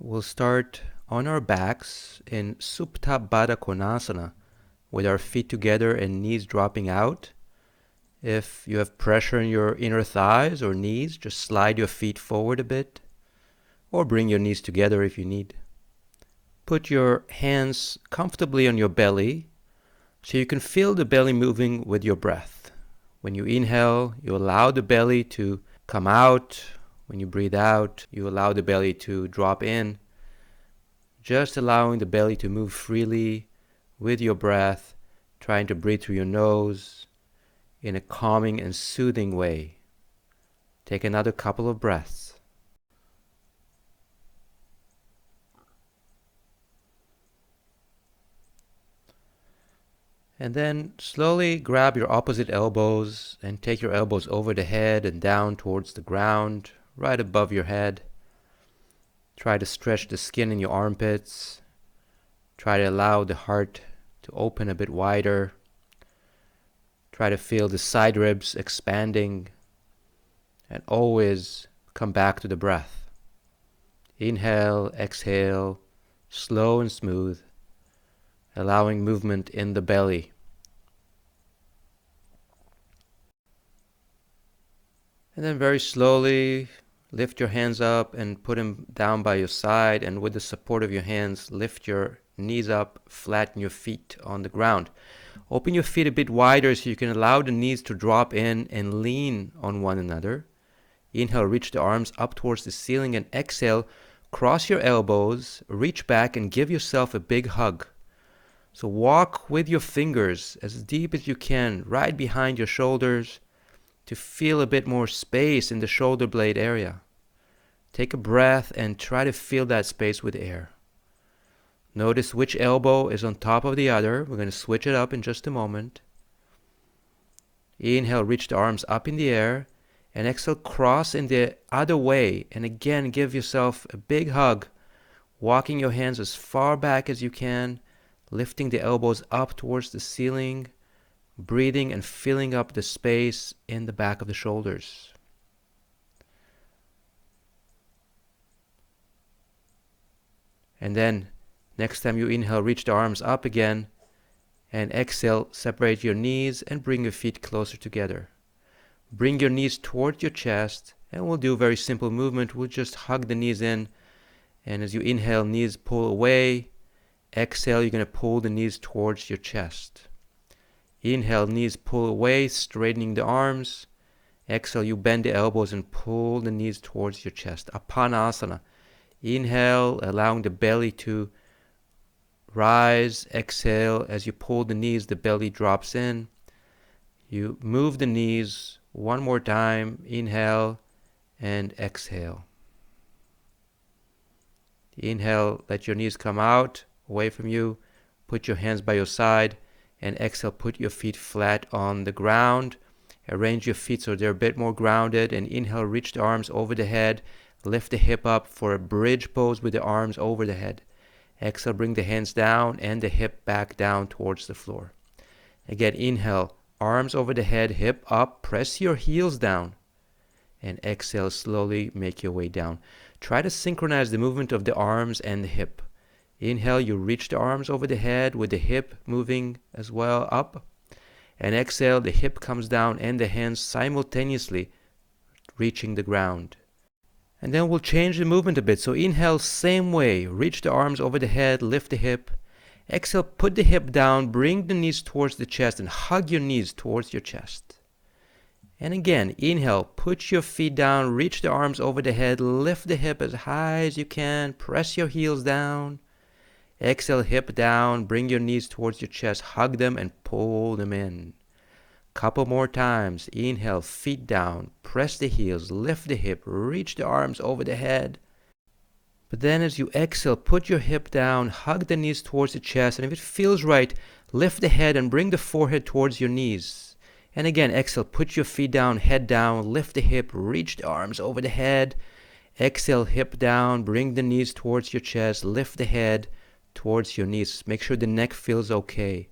We'll start on our backs in Supta Baddha Konasana with our feet together and knees dropping out. If you have pressure in your inner thighs or knees, just slide your feet forward a bit or bring your knees together if you need. Put your hands comfortably on your belly so you can feel the belly moving with your breath. When you inhale, you allow the belly to come out. When you breathe out, you allow the belly to drop in. Just allowing the belly to move freely with your breath, trying to breathe through your nose in a calming and soothing way. Take another couple of breaths. And then slowly grab your opposite elbows and take your elbows over the head and down towards the ground, right above your head. Try to stretch the skin in your armpits. Try to allow the heart to open a bit wider. Try to feel the side ribs expanding. And always come back to the breath. Inhale, exhale, slow and smooth, allowing movement in the belly. And then very slowly lift your hands up and put them down by your side, and with the support of your hands, lift your knees up, flatten your feet on the ground. Open your feet a bit wider so you can allow the knees to drop in and lean on one another. Inhale, reach the arms up towards the ceiling, and exhale, cross your elbows, reach back and give yourself a big hug. So walk with your fingers as deep as you can, right behind your shoulders, to feel a bit more space in the shoulder blade area. Take a breath and try to fill that space with air. Notice which elbow is on top of the other. We're going to switch it up in just a moment. Inhale, reach the arms up in the air, and exhale, cross in the other way, and again give yourself a big hug, walking your hands as far back as you can, lifting the elbows up towards the ceiling, breathing and filling up the space in the back of the shoulders. And then next time you inhale, reach the arms up again, and exhale, separate your knees and bring your feet closer together. Bring your knees towards your chest, and we'll do a very simple movement. We'll just hug the knees in, and as you inhale, knees pull away. Exhale, you're going to pull the knees towards your chest. Inhale, knees pull away, straightening the arms. Exhale, you bend the elbows and pull the knees towards your chest. Apanasana. Inhale, allowing the belly to rise. Exhale, as you pull the knees, the belly drops in. You move the knees one more time. Inhale and exhale. Inhale, let your knees come out, away from you. Put your hands by your side. And exhale, put your feet flat on the ground. Arrange your feet so they're a bit more grounded. And inhale, reach the arms over the head. Lift the hip up for a bridge pose with the arms over the head. Exhale, bring the hands down and the hip back down towards the floor. Again, inhale, arms over the head, hip up, press your heels down. And exhale, slowly make your way down. Try to synchronize the movement of the arms and the hip. Inhale, you reach the arms over the head with the hip moving as well up. And exhale, the hip comes down and the hands simultaneously reaching the ground. And then we'll change the movement a bit. So inhale, same way. Reach the arms over the head, lift the hip. Exhale, put the hip down, bring the knees towards the chest and hug your knees towards your chest. And again, inhale, put your feet down, reach the arms over the head, lift the hip as high as you can, press your heels down. Exhale, hip down, bring your knees towards your chest, hug them and pull them in. Couple more times. Inhale, feet down, press the heels, lift the hip, reach the arms over the head. But then as you exhale, put your hip down, hug the knees towards the chest, and if it feels right, lift the head and bring the forehead towards your knees. And again, exhale, put your feet down, head down, lift the hip, reach the arms over the head. Exhale, hip down, bring the knees towards your chest, lift the head towards your knees. Make sure the neck feels okay.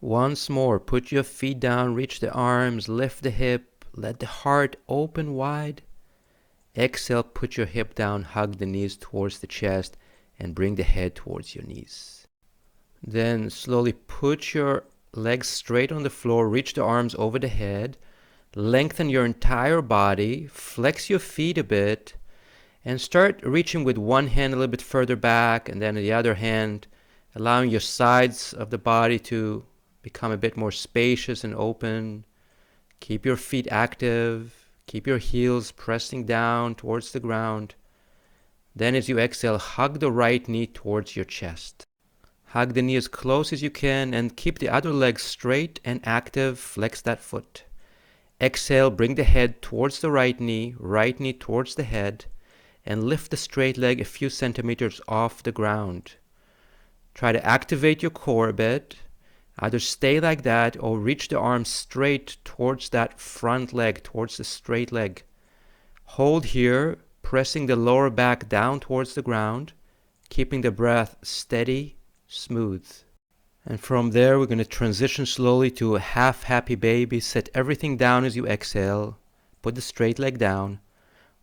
Once more, put your feet down, reach the arms, lift the hip, let the heart open wide. Exhale, put your hip down, hug the knees towards the chest, and bring the head towards your knees. Then slowly put your legs straight on the floor, reach the arms over the head, lengthen your entire body, flex your feet a bit, and start reaching with one hand a little bit further back, and then the other hand, allowing your sides of the body to become a bit more spacious and open. Keep your feet active. Keep your heels pressing down towards the ground. Then as you exhale, hug the right knee towards your chest. Hug the knee as close as you can and keep the other leg straight and active. Flex that foot. Exhale, bring the head towards the right knee towards the head, and lift the straight leg a few centimeters off the ground. Try to activate your core a bit. Either stay like that or reach the arms straight towards that front leg, towards the straight leg. Hold here, pressing the lower back down towards the ground, keeping the breath steady, smooth. And from there, we're going to transition slowly to a half happy baby. Set everything down as you exhale. Put the straight leg down.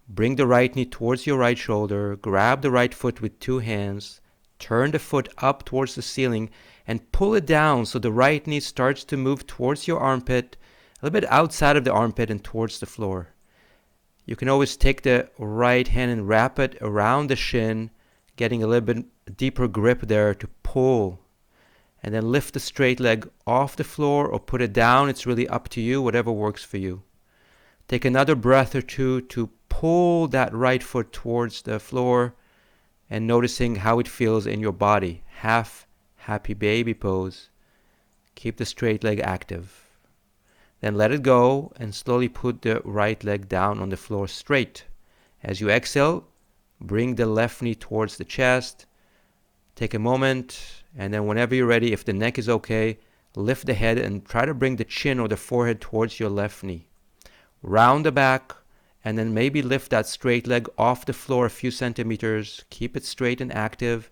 Bring the right knee towards your right shoulder. Grab the right foot with two hands. Turn the foot up towards the ceiling and pull it down so the right knee starts to move towards your armpit, a little bit outside of the armpit and towards the floor. You can always take the right hand and wrap it around the shin, getting a little bit deeper grip there to pull. And then lift the straight leg off the floor or put it down. It's really up to you, whatever works for you. Take another breath or two to pull that right foot towards the floor and noticing how it feels in your body. Half happy baby pose. Keep the straight leg active. Then let it go and slowly put the right leg down on the floor straight. As you exhale, bring the left knee towards the chest. Take a moment, and then whenever you're ready, if the neck is okay, lift the head and try to bring the chin or the forehead towards your left knee. Round the back, and then maybe lift that straight leg off the floor a few centimeters. Keep it straight and active.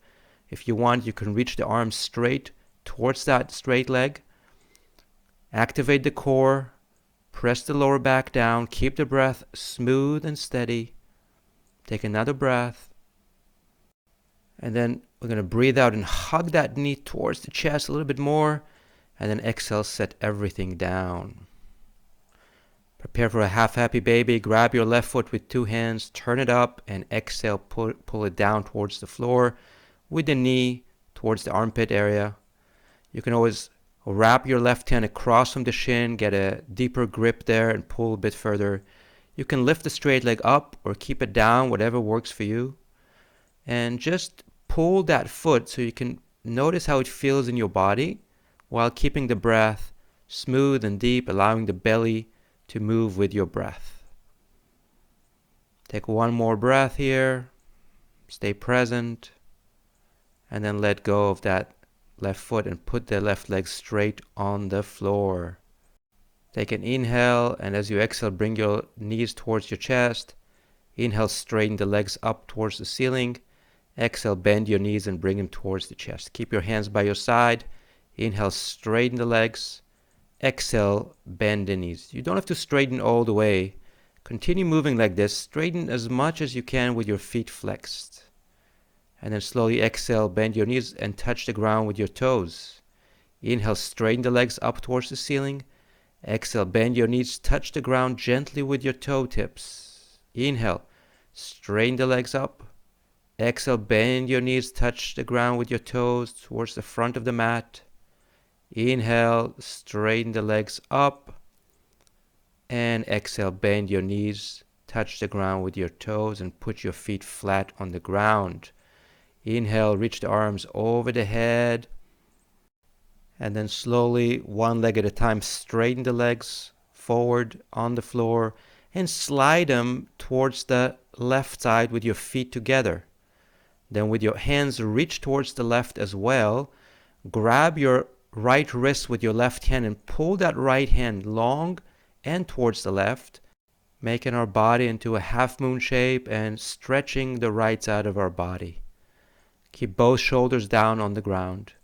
If you want, you can reach the arms straight towards that straight leg. Activate the core. Press the lower back down. Keep the breath smooth and steady. Take another breath. And then we're going to breathe out and hug that knee towards the chest a little bit more. And then exhale, set everything down. Prepare for a half happy baby. Grab your left foot with two hands, turn it up, and exhale, pull it down towards the floor with the knee towards the armpit area. You can always wrap your left hand across from the shin, get a deeper grip there and pull a bit further. You can lift the straight leg up or keep it down, whatever works for you. And just pull that foot so you can notice how it feels in your body while keeping the breath smooth and deep, allowing the belly to move with your breath. Take one more breath here. Stay present. And then let go of that left foot and put the left leg straight on the floor. Take an inhale, and as you exhale, bring your knees towards your chest. Inhale, straighten the legs up towards the ceiling. Exhale, bend your knees and bring them towards the chest. Keep your hands by your side. Inhale, straighten the legs. Exhale, bend the knees. You don't have to straighten all the way. Continue moving like this. Straighten as much as you can with your feet flexed. And then slowly exhale, bend your knees and touch the ground with your toes. Inhale, straighten the legs up towards the ceiling. Exhale, bend your knees, touch the ground gently with your toe tips. Inhale, straighten the legs up. Exhale, bend your knees, touch the ground with your toes towards the front of the mat. Inhale, straighten the legs up. And exhale, bend your knees, touch the ground with your toes and put your feet flat on the ground. Inhale, reach the arms over the head. And then slowly, one leg at a time, straighten the legs forward on the floor and slide them towards the left side with your feet together. Then with your hands, reach towards the left as well. Grab your right wrist with your left hand and pull that right hand long and towards the left, making our body into a half moon shape and stretching the right side of our body. Keep both shoulders down on the ground.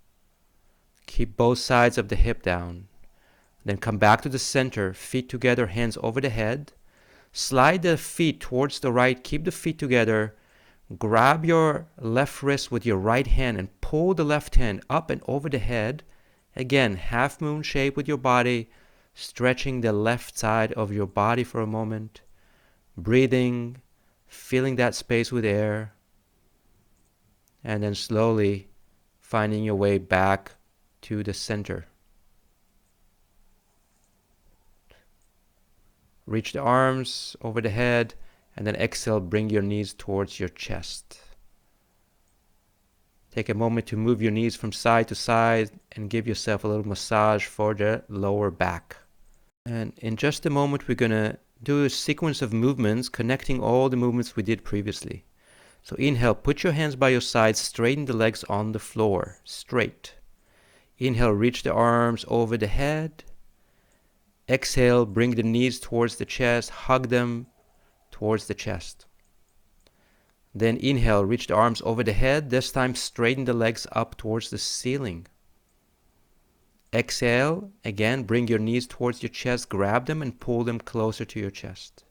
Keep both sides of the hip down. Then come back to the center, feet together, hands over the head. Slide the feet towards the right. Keep the feet together. Grab your left wrist with your right hand and pull the left hand up and over the head. Again, half moon shape with your body, stretching the left side of your body for a moment. Breathing, filling that space with air. And then slowly finding your way back to the center. Reach the arms over the head, and then exhale, bring your knees towards your chest. Take a moment to move your knees from side to side and give yourself a little massage for the lower back. And in just a moment, we're going to do a sequence of movements connecting all the movements we did previously. So inhale, put your hands by your side, straighten the legs on the floor, straight. Inhale, reach the arms over the head. Exhale, bring the knees towards the chest, hug them towards the chest. Then inhale, reach the arms over the head. This time, straighten the legs up towards the ceiling. Exhale, again, bring your knees towards your chest, grab them and pull them closer to your chest.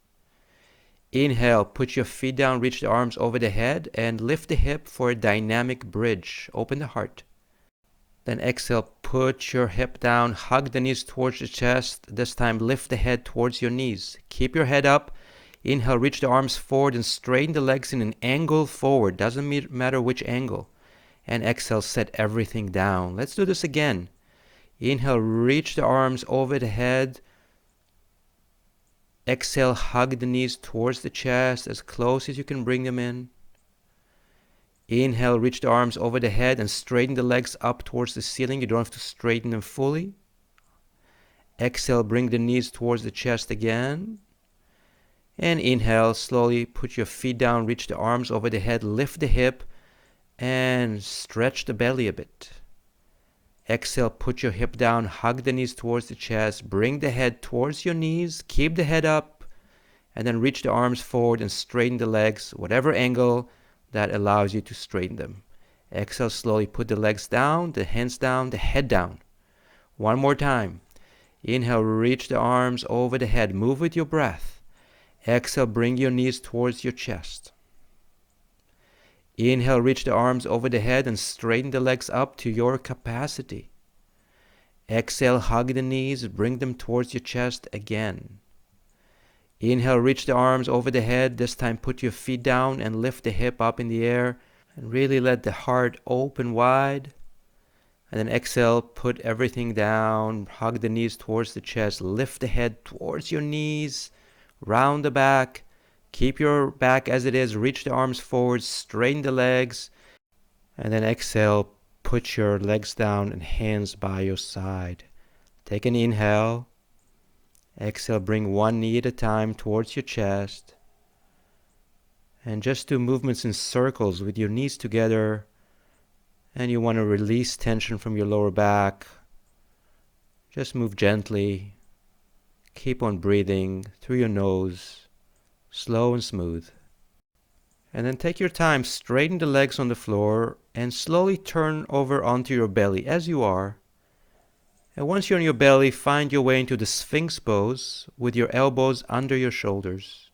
Inhale, put your feet down, reach the arms over the head, and lift the hip for a dynamic bridge. Open the heart. Then exhale, put your hip down, hug the knees towards the chest. This time, lift the head towards your knees. Keep your head up. Inhale, reach the arms forward and straighten the legs in an angle forward. Doesn't matter which angle. And exhale, set everything down. Let's do this again. Inhale, reach the arms over the head. Exhale, hug the knees towards the chest as close as you can bring them in. Inhale, reach the arms over the head and straighten the legs up towards the ceiling. You don't have to straighten them fully. Exhale, bring the knees towards the chest again. And inhale, slowly put your feet down, reach the arms over the head, lift the hip, and stretch the belly a bit. Exhale, put your hip down, hug the knees towards the chest, bring the head towards your knees, keep the head up, and then reach the arms forward and straighten the legs, whatever angle that allows you to straighten them. Exhale, slowly put the legs down, the hands down, the head down. One more time. Inhale, reach the arms over the head. Move with your breath. Exhale, bring your knees towards your chest. Inhale, reach the arms over the head and straighten the legs up to your capacity. Exhale, hug the knees, bring them towards your chest again. Inhale, reach the arms over the head. This time put your feet down and lift the hip up in the air. And really let the heart open wide. And then exhale, put everything down. Hug the knees towards the chest. Lift the head towards your knees. Round the back. Keep your back as it is. Reach the arms forward. Straighten the legs. And then exhale, put your legs down and hands by your side. Take an inhale. Exhale, bring one knee at a time towards your chest. And just do movements in circles with your knees together. And you want to release tension from your lower back. Just move gently. Keep on breathing through your nose, slow and smooth. And then take your time, straighten the legs on the floor, and slowly turn over onto your belly as you are. And once you're on your belly, find your way into the Sphinx Pose with your elbows under your shoulders.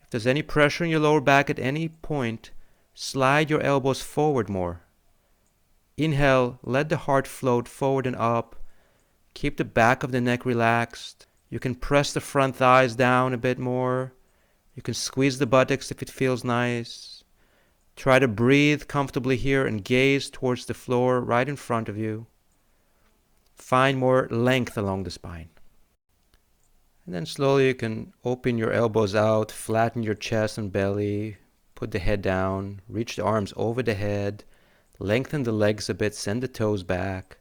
If there's any pressure in your lower back at any point, slide your elbows forward more. Inhale, let the heart float forward and up. Keep the back of the neck relaxed. You can press the front thighs down a bit more. You can squeeze the buttocks if it feels nice. Try to breathe comfortably here and gaze towards the floor right in front of you. Find more length along the spine. And then slowly you can open your elbows out, flatten your chest and belly, put the head down, reach the arms over the head, lengthen the legs a bit, send the toes back.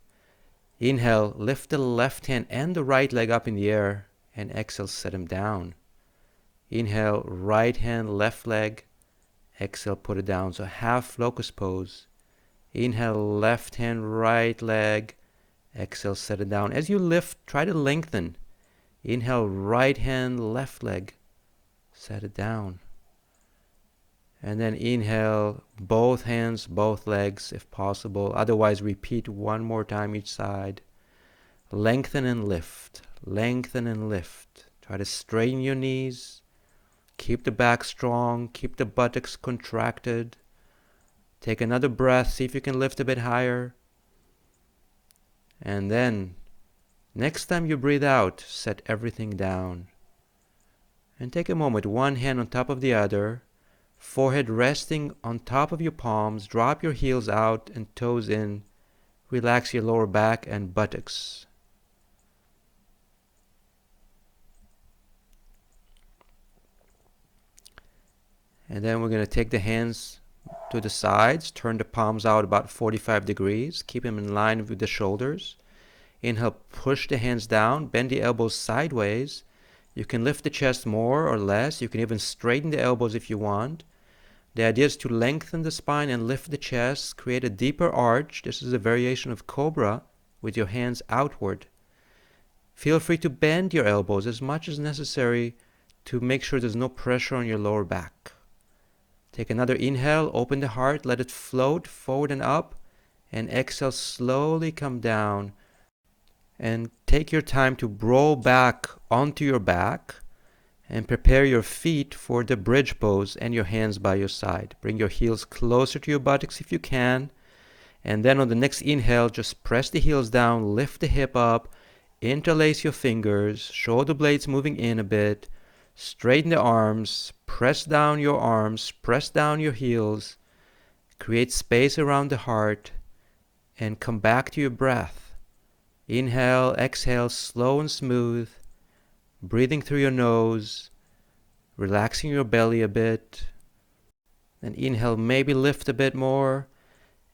Inhale, lift the left hand and the right leg up in the air, and exhale, set them down. Inhale, right hand, left leg. Exhale, put it down. So half locust pose. Inhale, left hand, right leg. Exhale, set it down. As you lift, try to lengthen. Inhale, right hand, left leg. Set it down. And then inhale, both hands, both legs if possible. Otherwise, repeat one more time each side. Lengthen and lift. Lengthen and lift. Try to straighten your knees. Keep the back strong. Keep the buttocks contracted. Take another breath. See if you can lift a bit higher. And then, next time you breathe out, set everything down. And take a moment, one hand on top of the other, forehead resting on top of your palms. Drop your heels out and toes in. Relax your lower back and buttocks. And then we're going to take the hands to the sides, turn the palms out about 45 degrees, keep them in line with the shoulders. Inhale, push the hands down, bend the elbows sideways. You can lift the chest more or less. You can even straighten the elbows if you want. The idea is to lengthen the spine and lift the chest, create a deeper arch. This is a variation of Cobra with your hands outward. Feel free to bend your elbows as much as necessary to make sure there's no pressure on your lower back. Take another inhale, open the heart, let it float forward and up, and exhale, slowly come down. And take your time to roll back onto your back and prepare your feet for the bridge pose and your hands by your side. Bring your heels closer to your buttocks if you can. And then on the next inhale, just press the heels down, lift the hip up, interlace your fingers, shoulder blades moving in a bit. Straighten the arms, press down your arms, press down your heels, create space around the heart, and come back to your breath. Inhale, exhale, slow and smooth, breathing through your nose, relaxing your belly a bit. Then inhale, maybe lift a bit more.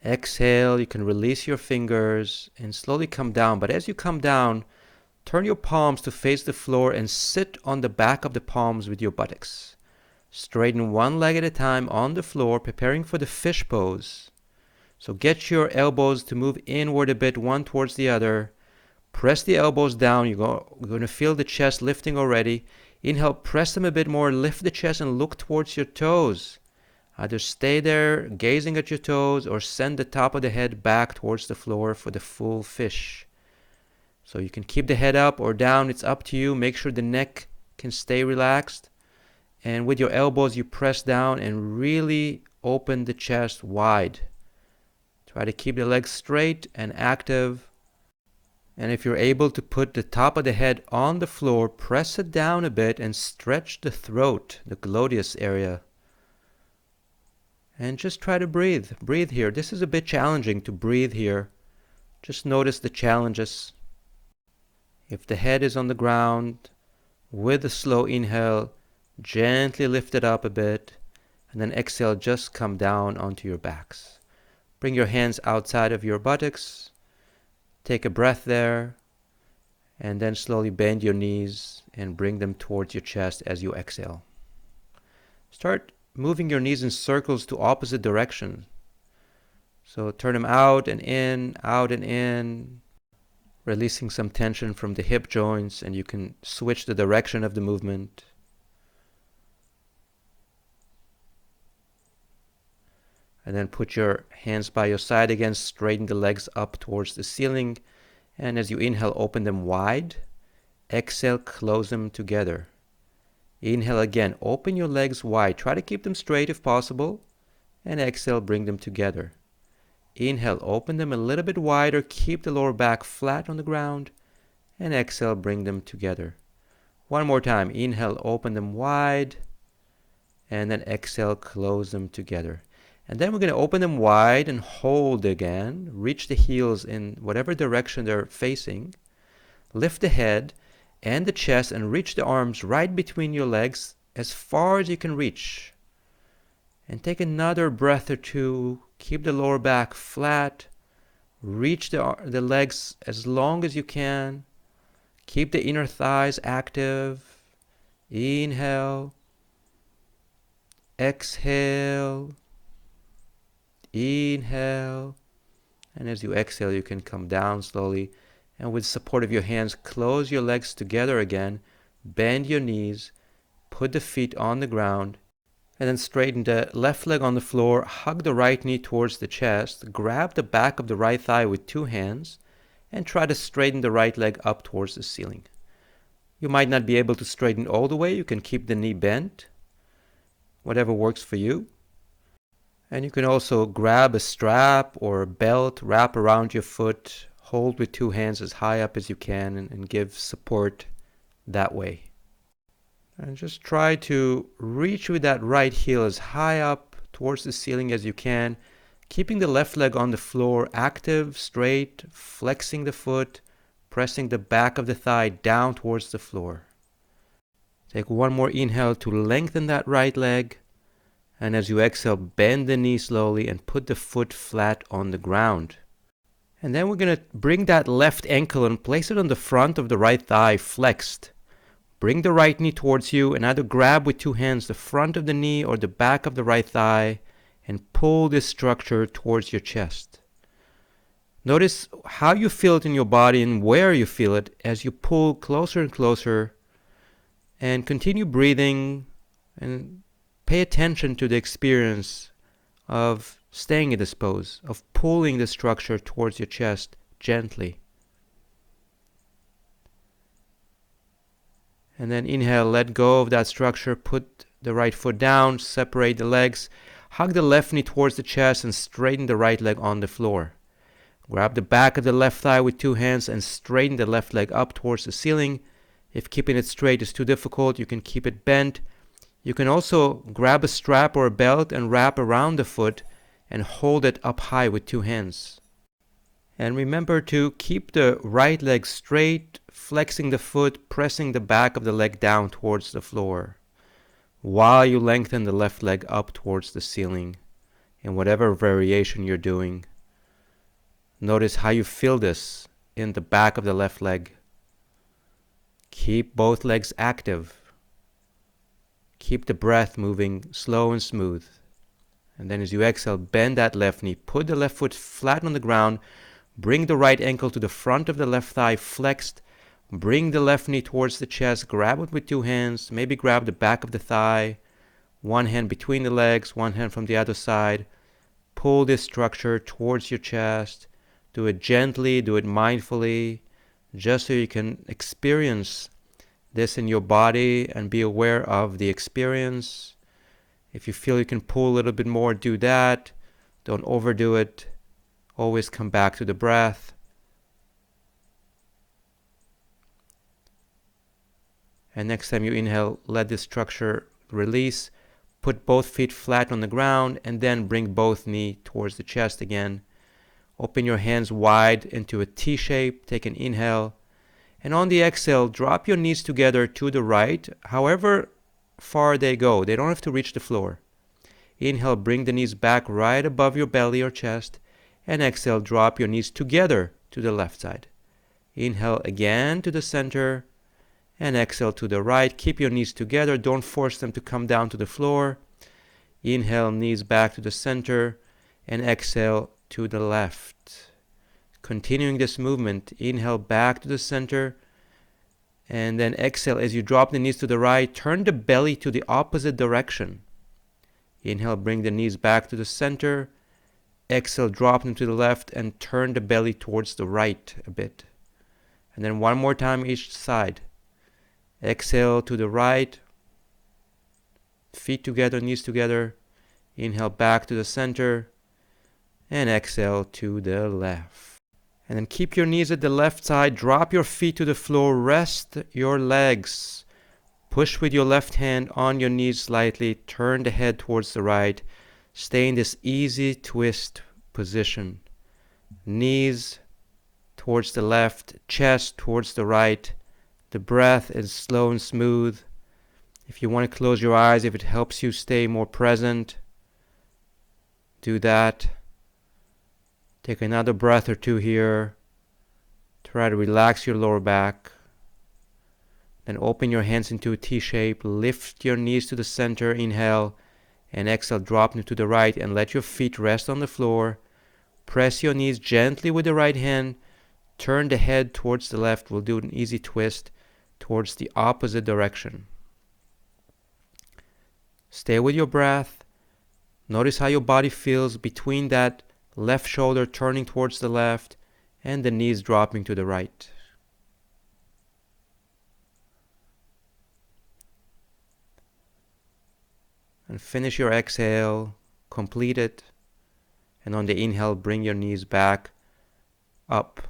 Exhale, you can release your fingers and slowly come down. But as you come down, turn your palms to face the floor and sit on the back of the palms with your buttocks. Straighten one leg at a time on the floor, preparing for the fish pose. So get your elbows to move inward a bit, one towards the other. Press the elbows down. You're going to feel the chest lifting already. Inhale, press them a bit more, lift the chest and look towards your toes. Either stay there, gazing at your toes, or send the top of the head back towards the floor for the full fish. So you can keep the head up or down, it's up to you. Make sure the neck can stay relaxed. And with your elbows, you press down and really open the chest wide. Try to keep the legs straight and active. And if you're able to put the top of the head on the floor, press it down a bit and stretch the throat, the gluteus area. And just try to breathe. Breathe here. This is a bit challenging to breathe here. Just notice the challenges. If the head is on the ground, with a slow inhale, gently lift it up a bit, and then exhale, just come down onto your backs. Bring your hands outside of your buttocks, take a breath there, and then slowly bend your knees and bring them towards your chest as you exhale. Start moving your knees in circles to opposite directions. So turn them out and in, releasing some tension from the hip joints, and you can switch the direction of the movement. And then put your hands by your side again, straighten the legs up towards the ceiling, and as you inhale, open them wide. Exhale, close them together. Inhale again, open your legs wide. Try to keep them straight if possible, and exhale, bring them together. Inhale, open them a little bit wider, keep the lower back flat on the ground, and exhale, bring them together. One more time, inhale, open them wide, and then exhale, close them together. And then we're going to open them wide and hold again, reach the heels in whatever direction they're facing, lift the head and the chest and reach the arms right between your legs as far as you can reach. And take another breath or two. Keep the lower back flat. Reach the legs as long as you can. Keep the inner thighs active. Inhale. Exhale. Inhale. And as you exhale, you can come down slowly. And with support of your hands, close your legs together again. Bend your knees. Put the feet on the ground. And then straighten the left leg on the floor, hug the right knee towards the chest, grab the back of the right thigh with two hands, and try to straighten the right leg up towards the ceiling. You might not be able to straighten all the way. You can keep the knee bent, whatever works for you. And you can also grab a strap or a belt, wrap around your foot, hold with two hands as high up as you can, and give support that way. And just try to reach with that right heel as high up towards the ceiling as you can, keeping the left leg on the floor active, straight, flexing the foot, pressing the back of the thigh down towards the floor. Take one more inhale to lengthen that right leg, and as you exhale, bend the knee slowly and put the foot flat on the ground. And then we're going to bring that left ankle and place it on the front of the right thigh, flexed. Bring the right knee towards you and either grab with two hands the front of the knee or the back of the right thigh and pull this structure towards your chest. Notice how you feel it in your body and where you feel it as you pull closer and closer, and continue breathing and pay attention to the experience of staying in this pose, of pulling the structure towards your chest gently. And then inhale, let go of that structure, put the right foot down, separate the legs, hug the left knee towards the chest and straighten the right leg on the floor. Grab the back of the left thigh with two hands and straighten the left leg up towards the ceiling. If keeping it straight is too difficult, you can keep it bent. You can also grab a strap or a belt and wrap around the foot and hold it up high with two hands. And remember to keep the right leg straight, flexing the foot, pressing the back of the leg down towards the floor, while you lengthen the left leg up towards the ceiling in whatever variation you're doing. Notice how you feel this in the back of the left leg. Keep both legs active. Keep the breath moving slow and smooth. And then as you exhale, bend that left knee. Put the left foot flat on the ground. Bring the right ankle to the front of the left thigh, flexed. Bring the left knee towards the chest. Grab it with two hands. Maybe grab the back of the thigh. One hand between the legs, one hand from the other side. Pull this structure towards your chest. Do it gently, do it mindfully, just so you can experience this in your body and be aware of the experience. If you feel you can pull a little bit more, do that. Don't overdo it. Always come back to the breath. And next time you inhale, let this structure release. Put both feet flat on the ground and then bring both knees towards the chest again. Open your hands wide into a T shape. Take an inhale. And on the exhale, drop your knees together to the right, however far they go. They don't have to reach the floor. Inhale, bring the knees back right above your belly or chest. And exhale, drop your knees together to the left side. Inhale again to the center. And exhale to the right. Keep your knees together. Don't force them to come down to the floor. Inhale, knees back to the center. And exhale to the left. Continuing this movement, inhale back to the center, and then exhale as you drop the knees to the right. Turn the belly to the opposite direction. Inhale, bring the knees back to the center. Exhale, drop them to the left and turn the belly towards the right a bit. And then one more time each side. Exhale to the right. Feet together, knees together. Inhale back to the center. And exhale to the left. And then keep your knees at the left side. Drop your feet to the floor. Rest your legs. Push with your left hand on your knees slightly. Turn the head towards the right. Stay in this easy twist position. Knees towards the left. Chest towards the right. The breath is slow and smooth. If you want to close your eyes, if it helps you stay more present, do that. Take another breath or two here. Try to relax your lower back. Then open your hands into a T shape. Lift your knees to the center. Inhale. And exhale, drop them to the right and let your feet rest on the floor. Press your knees gently with the right hand. Turn the head towards the left. We'll do an easy twist towards the opposite direction. Stay with your breath. Notice how your body feels between that left shoulder turning towards the left and the knees dropping to the right. And finish your exhale, complete it. And on the inhale, bring your knees back up.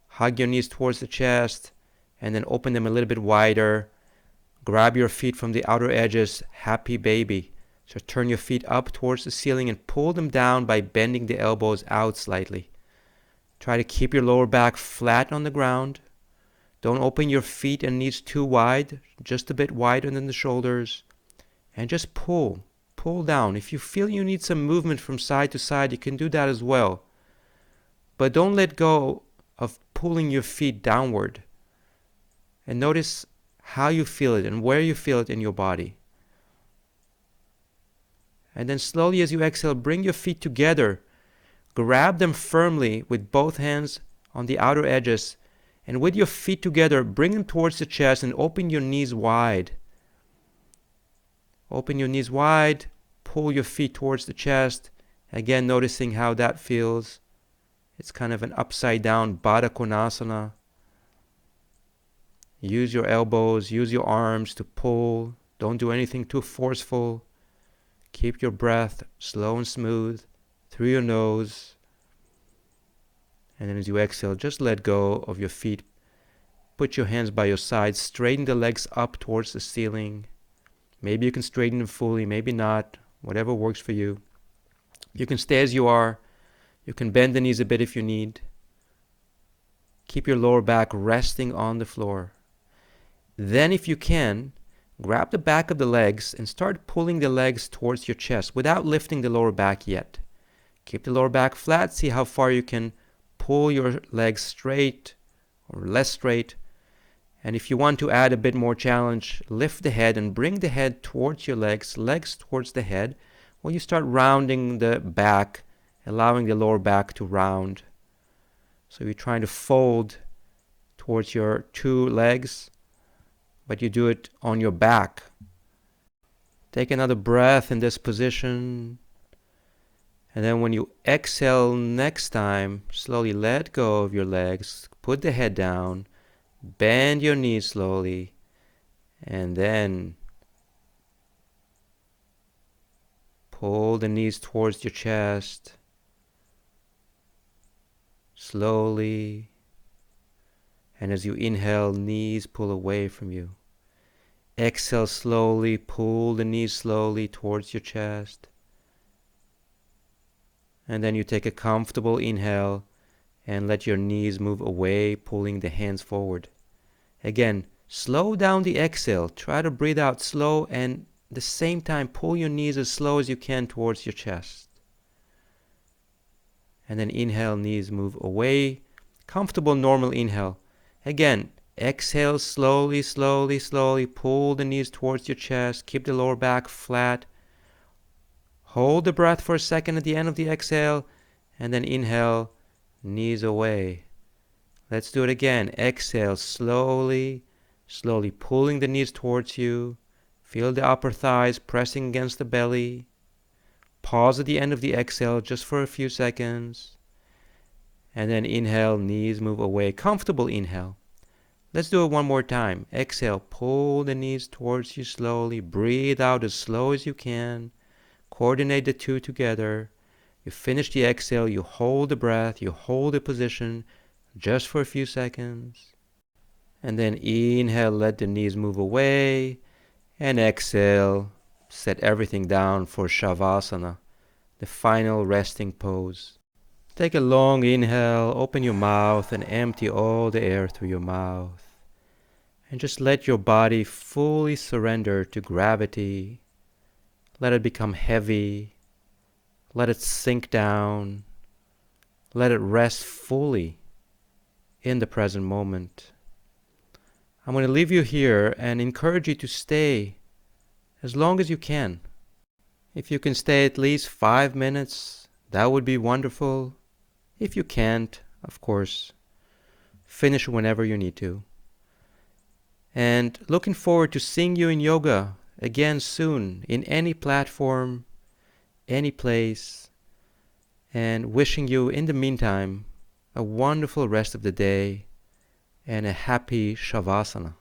Hug your knees towards the chest and then open them a little bit wider. Grab your feet from the outer edges, happy baby. So turn your feet up towards the ceiling and pull them down by bending the elbows out slightly. Try to keep your lower back flat on the ground. Don't open your feet and knees too wide, just a bit wider than the shoulders. And just pull down. If you feel you need some movement from side to side, you can do that as well. But don't let go of pulling your feet downward. And notice how you feel it and where you feel it in your body. And then slowly as you exhale, bring your feet together. Grab them firmly with both hands on the outer edges. And with your feet together, bring them towards the chest and open your knees wide. Open your knees wide. Pull your feet towards the chest. Again, noticing how that feels. It's kind of an upside down Baddha Konasana. Use your elbows, use your arms to pull. Don't do anything too forceful. Keep your breath slow and smooth through your nose. And then as you exhale, just let go of your feet. Put your hands by your sides. Straighten the legs up towards the ceiling. Maybe you can straighten them fully, maybe not. Whatever works for you. You can stay as you are. You can bend the knees a bit if you need. Keep your lower back resting on the floor. Then if you can, grab the back of the legs and start pulling the legs towards your chest without lifting the lower back yet. Keep the lower back flat. See how far you can pull your legs straight or less straight. And if you want to add a bit more challenge, lift the head and bring the head towards your legs towards the head. Well, you start rounding the back, allowing the lower back to round. So you're trying to fold towards your two legs, but you do it on your back. Take another breath in this position. And then when you exhale next time, slowly let go of your legs. Put the head down. Bend your knees slowly. And then pull the knees towards your chest. Slowly. And as you inhale, knees pull away from you. Exhale slowly. Pull the knees slowly towards your chest. And then you take a comfortable inhale and let your knees move away, pulling the hands forward. Again, slow down the exhale. Try to breathe out slow and at the same time pull your knees as slow as you can towards your chest. And then inhale, knees move away. Comfortable, normal inhale. Again, exhale slowly, slowly, slowly. Pull the knees towards your chest. Keep the lower back flat. Hold the breath for a second at the end of the exhale. And then inhale, knees away. Let's do it again. Exhale slowly, slowly pulling the knees towards you. Feel the upper thighs pressing against the belly. Pause at the end of the exhale just for a few seconds. And then inhale, knees move away. Comfortable inhale. Let's do it one more time. Exhale, pull the knees towards you slowly. Breathe out as slow as you can. Coordinate the two together. You finish the exhale, you hold the breath, you hold the position just for a few seconds. And then inhale, let the knees move away. And exhale, set everything down for Shavasana, the final resting pose. Take a long inhale, open your mouth and empty all the air through your mouth. And just let your body fully surrender to gravity. Let it become heavy. Let it sink down. Let it rest fully in the present moment. I'm going to leave you here and encourage you to stay as long as you can. If you can stay at least 5 minutes, that would be wonderful. If you can't, of course, finish whenever you need to. And looking forward to seeing you in yoga again soon, in any platform, any place, and wishing you in the meantime a wonderful rest of the day and a happy Shavasana.